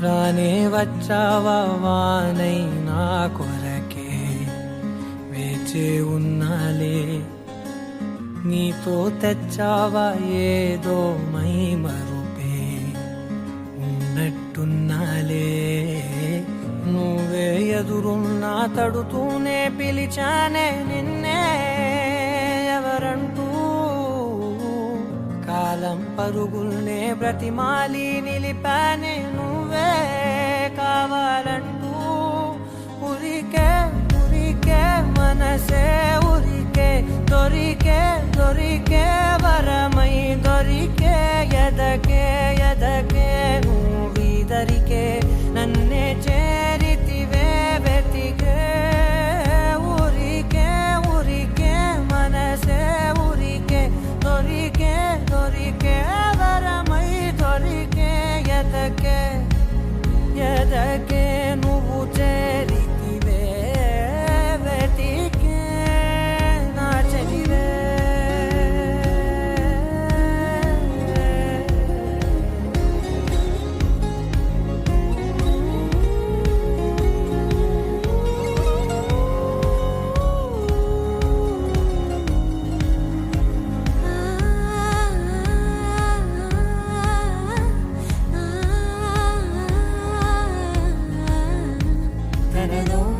రానే వచ్చావా వానై నా కొరకే వేచే ఉన్నాలే, నీతో తెచ్చావా ఏదో మై మరుపే ఉన్నట్టున్నాలే. నువ్వే ఎదురున్నా తడుతూనే పిలిచానే నిన్నే ఎవరంటూ, కాలం పరుగుల్నే బ్రతిమాలి నిలిపానే నువ్వే కావాలంటూ. ఉరికే ఉరికే మనసే ఉరికే, దొరికే దొరికే వరమై దొరికే, ఎదకే ఎదకే నువ్విదరికే నన్నే చేరితివే వెతికే. ఉరికే ఉరికే మనసే ఉరికే, దొరికే దొరికే వరమై దొరికే, ఎదకే ఎదకే నువ్వు చేరితివే వెతికే నా చెలివే. Da da da